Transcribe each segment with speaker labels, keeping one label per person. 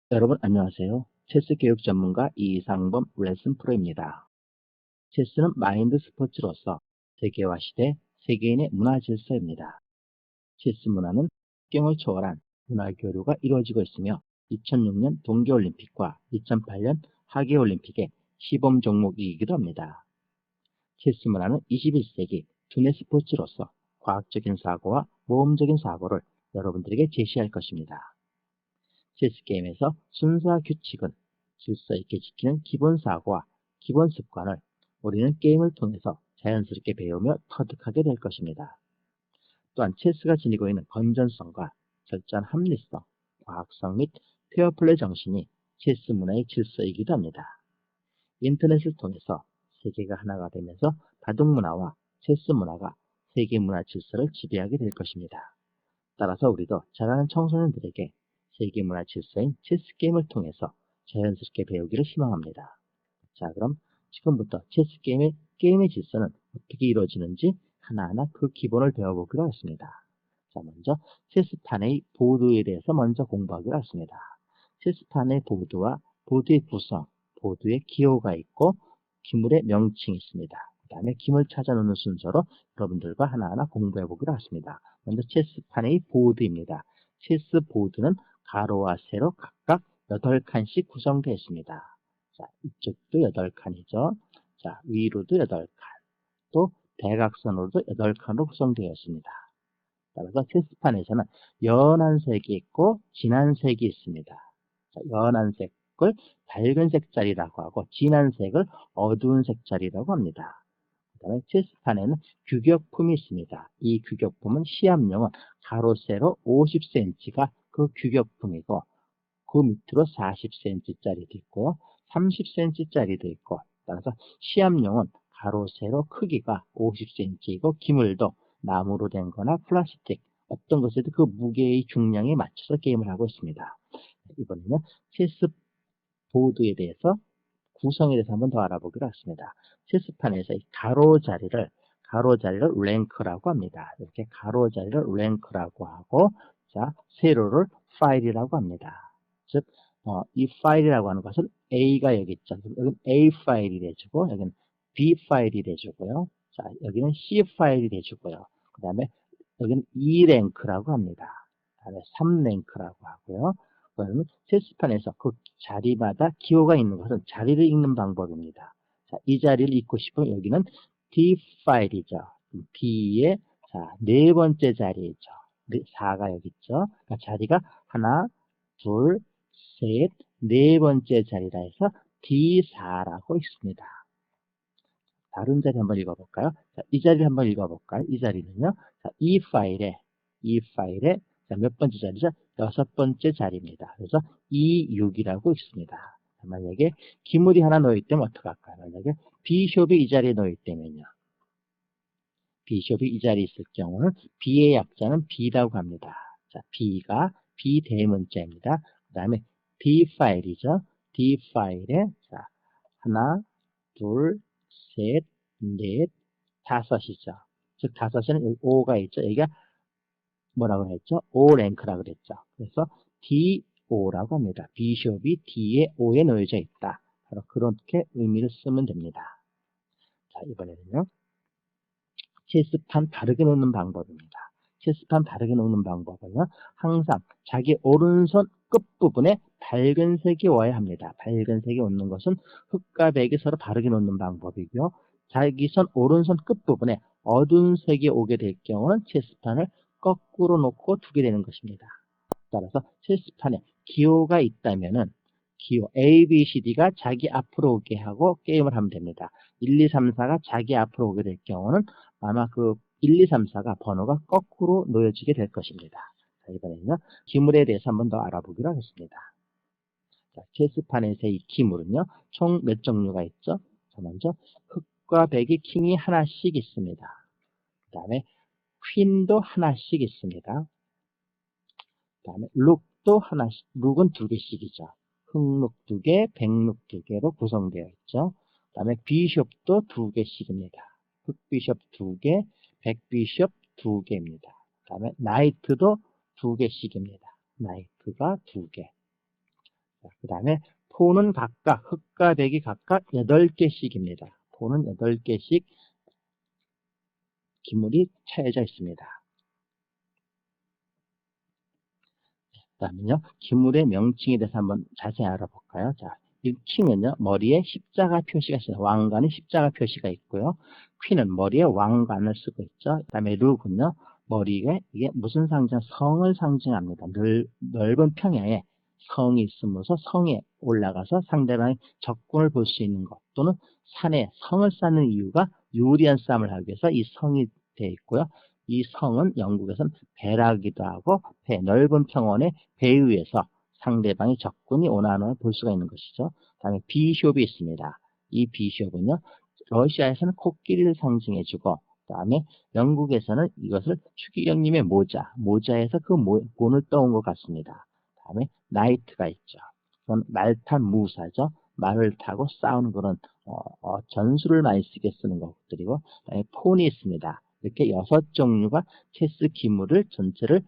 Speaker 1: 여러분 안녕하세요. 체스 교육 전문가 이상범 레슨 프로입니다. 체스는 마인드 스포츠로서 세계화 시대 세계인의 문화 질서입니다. 체스 문화는 국경을 초월한 문화 교류가 이루어지고 있으며 2006년 동계올림픽과 2008년 하계올림픽의 시범 종목이기도 합니다. 체스 문화는 21세기 두뇌 스포츠로서 과학적인 사고와 모험적인 사고를 여러분들에게 제시할 것입니다. 체스 게임에서 순서와 규칙은 질서 있게 지키는 기본 사고와 기본 습관을 우리는 게임을 통해서 자연스럽게 배우며 터득하게 될 것입니다. 또한 체스가 지니고 있는 건전성과 철저한 합리성, 과학성 및 페어플레이 정신이 체스 문화의 질서이기도 합니다. 인터넷을 통해서 세계가 하나가 되면서 바둑 문화와 체스 문화가 세계 문화 질서를 지배하게 될 것입니다. 따라서 우리도 자라는 청소년들에게 세계 문화 질서인 체스 게임을 통해서 자연스럽게 배우기를 희망합니다. 자, 그럼 지금부터 체스 게임의 질서는 어떻게 이루어지는지 하나하나 그 기본을 배워보기로 했습니다. 자, 먼저 체스판의 보드에 대해서 먼저 공부하기로 했습니다. 체스판의 보드와 보드의 구성, 보드에 기호가 있고 기물의 명칭이 있습니다. 그 다음에 기물 찾아놓는 순서로 여러분들과 하나하나 공부해보기로 했습니다. 먼저 체스판의 보드입니다. 체스 보드는 가로와 세로 각각 8칸씩 구성되어 있습니다. 자, 이쪽도 8칸이죠. 자, 위로도 8칸, 또 대각선으로도 8칸으로 구성되어 있습니다. 따라서 체스판에서는 연한 색이 있고 진한 색이 있습니다. 자, 연한 색을 밝은 색자리라고 하고 진한 색을 어두운 색자리라고 합니다. 그 다음에 체스판에는 규격품이 있습니다. 이 규격품은 시합용은 가로 세로 50cm가 그 규격품이고 그 밑으로 40cm짜리도 있고 30cm짜리도 있고 따라서 시합용은 가로 세로 크기가 50cm이고 기물도 나무로 된 거나 플라스틱 어떤 것에도 그 무게의 중량에 맞춰서 게임을 하고 있습니다. 이번에는 체스 보드에 대해서 구성에 대해서 한번 더 알아보기로 하겠습니다. 체스판에서 이 가로자리를 랭크라고 합니다. 이렇게 가로자리를 랭크라고 하고 자 세로를 파일이라고 합니다. 즉 이 파일이라고 하는 것은 A가 여기 있죠. 여기는 A 파일이 돼주고 여기는 B 파일이 돼주고요. 자 여기는 C 파일이 돼주고요. 그 다음에 여기는 E 랭크라고 합니다. 그 다음에 3 랭크라고 하고요. 그러면 체스판에서 그 자리마다 기호가 있는 것은 자리를 읽는 방법입니다. 자, 이 자리를 읽고 싶으면 여기는 D 파일이죠. D의 자, 네 번째 자리이죠. 4가 여기 있죠. 그러니까 자리가 하나, 둘, 셋, 네 번째 자리라 해서 D4라고 있습니다. 다른 자리 한번 읽어볼까요? 자, 이 자리를 한번 읽어볼까요? 이 자리는요. 자, 이 파일에 자, 몇 번째 자리죠? 6번째 자리입니다. 그래서 26이라고 있습니다. 자, 만약에 기물이 하나 놓여있다면 어떡할까요? 만약에 비숍이 이 자리에 놓여있다면요. 비숍이 이 자리에 있을 경우는 B의 약자는 B라고 합니다. 자, B가 B 대문자입니다. 그 다음에 D 파일이죠. D 파일에 자, 하나, 둘, 셋, 넷, 다섯이죠. 즉 다섯에는 여기 5가 있죠. 여기가 뭐라고 했죠? O 랭크라고 그랬죠. 그래서 D5라고 합니다. 비숍이 D에 5에 놓여져 있다. 바로 그렇게 의미를 쓰면 됩니다. 자, 이번에는요. 체스판 바르게 놓는 방법입니다. 체스판 바르게 놓는 방법은요. 항상 자기 오른손 끝부분에 밝은 색이 와야 합니다. 밝은 색이 오는 것은 흑과 백이 서로 바르게 놓는 방법이고요. 자기 손 오른손 끝부분에 어두운 색이 오게 될 경우는 체스판을 거꾸로 놓고 두게 되는 것입니다. 따라서 체스판에 기호가 있다면은 기호 A, B, C, D가 자기 앞으로 오게 하고 게임을 하면 됩니다. 1, 2, 3, 4가 자기 앞으로 오게 될 경우는 아마 그 1, 2, 3, 4가 번호가 거꾸로 놓여지게 될 것입니다. 자, 이번에는요, 기물에 대해서 한번 더 알아보기로 하겠습니다. 자, 체스판에서의 이 기물은요, 총 몇 종류가 있죠? 자, 먼저 흑과 백이 킹이 하나씩 있습니다. 그 다음에 퀸도 하나씩 있습니다. 그 다음에 룩도 하나씩, 룩은 2개씩이죠. 흑룩 2개, 백룩 2개로 구성되어 있죠. 그 다음에 비숍도 2개씩입니다. 흑비숍 2개, 백비숍 2개입니다. 그 다음에 나이트도 2개씩입니다. 나이트가 2개. 그 다음에 포는 각각 흑과 백이 각각 8개씩입니다. 포는 8개씩 기물이 차여져 있습니다. 그 다음에요, 기물의 명칭에 대해서 한번 자세히 알아볼까요? 자, 이 킹은요, 머리에 십자가 표시가 있어요. 왕관에 십자가 표시가 있고요. 퀸은 머리에 왕관을 쓰고 있죠. 그 다음에 룩은요, 머리에 이게 무슨 상징? 성을 상징합니다. 넓은 평야에 성이 있으면서 성에 올라가서 상대방의 적군을 볼 수 있는 것, 또는 산에 성을 쌓는 이유가 유리한 싸움을 하기 위해서 이 성이 되어 있고요. 이 성은 영국에서는 배라기도 하고 넓은 평원의 배 위에서 상대방의 적군이 오나는 걸 볼 수가 있는 것이죠. 그 다음에 비숍이 있습니다. 이 비숍은요, 러시아에서는 코끼리를 상징해주고, 그 다음에 영국에서는 이것을 추기경님의 모자에서 그 본을 떠온 것 같습니다. 그 다음에 나이트가 있죠. 그건 말탄 무사죠. 말을 타고 싸우는 그런 전술을 많이 쓰게 쓰는 것들이고, 그다음에 폰이 있습니다. 이렇게 6종류가 체스 기물을 전체를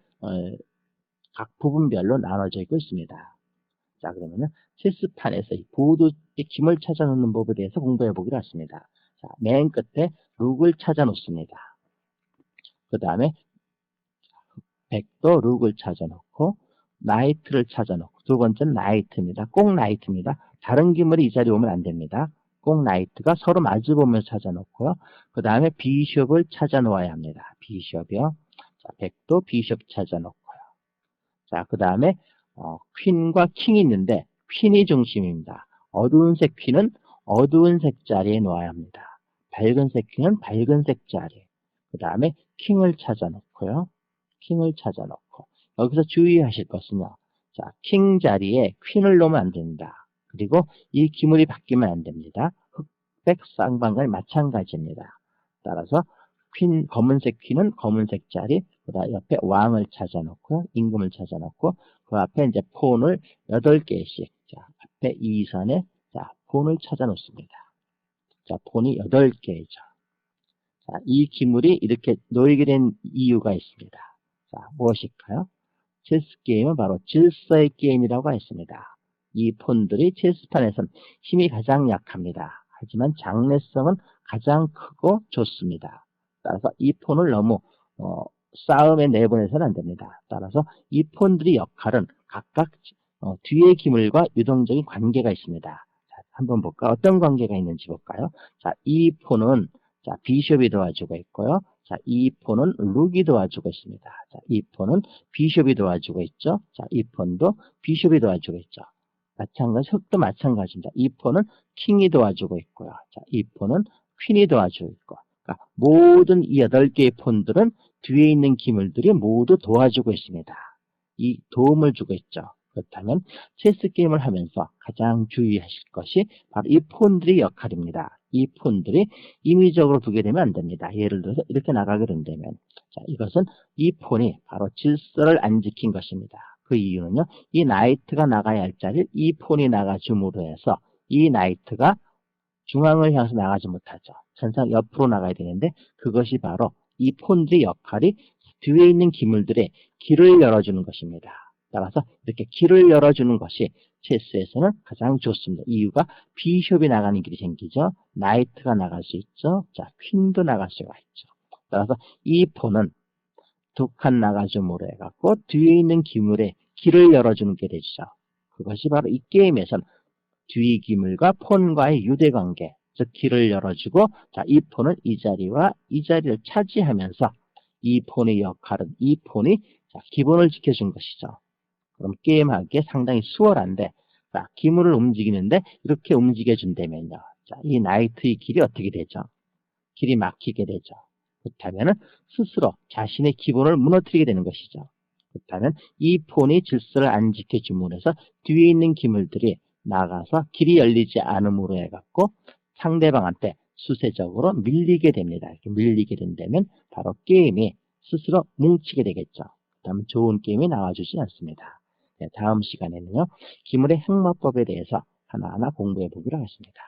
Speaker 1: 각 부분별로 나눠져 있고 있습니다. 자, 그러면은 체스판에서 이 보드의 기물 찾아 놓는 법에 대해서 공부해 보기로 했습니다. 자, 맨 끝에 룩을 찾아 놓습니다. 그 다음에 백도 룩을 찾아 놓고, 나이트를 찾아 놓고, 두 번째는 나이트입니다. 꼭 나이트입니다. 다른 기물이 이 자리에 오면 안 됩니다. 꼭 나이트가 서로 마주 보면서 찾아 놓고요. 그 다음에 비숍을 찾아 놓아야 합니다. 비숍이요. 자, 백도 비숍 찾아 놓고요. 자, 그 다음에 퀸과 킹이 있는데 퀸이 중심입니다. 어두운 색 퀸은 어두운 색 자리에 놓아야 합니다. 밝은 색 퀸은 밝은 색 자리에. 그 다음에 킹을 찾아 놓고요. 킹을 찾아 놓고, 여기서 주의하실 것은요. 자, 킹 자리에 퀸을 놓으면 안 됩니다. 그리고 이 기물이 바뀌면 안 됩니다. 흑백 쌍방울이 마찬가지입니다. 따라서 검은색 퀸은 검은색 자리, 그 다음 옆에 왕을 찾아 놓고요. 임금을 찾아 놓고, 그 앞에 이제 폰을 8개씩, 자, 앞에 2선에, 자, 폰을 찾아 놓습니다. 자, 폰이 8개죠. 자, 이 기물이 이렇게 놓이게 된 이유가 있습니다. 자, 무엇일까요? 체스 게임은 바로 질서의 게임이라고 했습니다. 이 폰들이 체스판에서는 힘이 가장 약합니다. 하지만 장래성은 가장 크고 좋습니다. 따라서 이 폰을 너무 싸움에 내보내서는 안 됩니다. 따라서 이 폰들의 역할은 각각 뒤의 기물과 유동적인 관계가 있습니다. 자, 한번 볼까? 어떤 관계가 있는지 볼까요? 자, 이 폰은 자, 비숍이 도와주고 있고요. 자, 이 폰은 룩이 도와주고 있습니다. 자, 이 폰은 비숍이 도와주고 있죠. 자, 이 폰도 비숍이 도와주고 있죠. 마찬가지, 흑도 마찬가지입니다. 이 폰은 킹이 도와주고 있고요. 자, 이 폰은 퀸이 도와주고 있고. 그러니까 모든 이 8개의 폰들은 뒤에 있는 기물들이 모두 도와주고 있습니다. 이 도움을 주고 있죠. 그렇다면 체스 게임을 하면서 가장 주의하실 것이 바로 이 폰들의 역할입니다. 이 폰들이 임의적으로 두게 되면 안 됩니다. 예를 들어서 이렇게 나가게 된다면, 자, 이것은 이 폰이 바로 질서를 안 지킨 것입니다. 그 이유는요, 이 나이트가 나가야 할 자리를 이 폰이 나가줌으로 해서 이 나이트가 중앙을 향해서 나가지 못하죠. 항상 옆으로 나가야 되는데, 그것이 바로 이 폰들의 역할이 뒤에 있는 기물들의 길을 열어주는 것입니다. 따라서 이렇게 길을 열어주는 것이 체스에서는 가장 좋습니다. 이유가 비숍이 나가는 길이 생기죠. 나이트가 나갈 수 있죠. 자, 퀸도 나갈 수가 있죠. 따라서 이 폰은 두 칸 나가줌으로 해갖고 뒤에 있는 기물의 길을 열어주는 게 되죠. 그것이 바로 이 게임에서는 뒤 기물과 폰과의 유대관계, 즉 길을 열어주고, 자, 이 폰은 이 자리와 이 자리를 차지하면서 이 폰의 역할은 이 폰이 자, 기본을 지켜준 것이죠. 그럼 게임하기에 상당히 수월한데, 자, 기물을 움직이는데 이렇게 움직여준다면요. 자, 이 나이트의 길이 어떻게 되죠? 길이 막히게 되죠. 그렇다면 스스로 자신의 기본을 무너뜨리게 되는 것이죠. 그렇다면 이 폰이 질서를 안 지켜줌으로 해서 뒤에 있는 기물들이 나가서 길이 열리지 않음으로 해갖고 상대방한테 수세적으로 밀리게 됩니다. 이렇게 밀리게 된다면 바로 게임이 스스로 뭉치게 되겠죠. 그다음에 좋은 게임이 나와주지 않습니다. 네, 다음 시간에는요, 기물의 행마법에 대해서 하나하나 공부해 보기로 하겠습니다.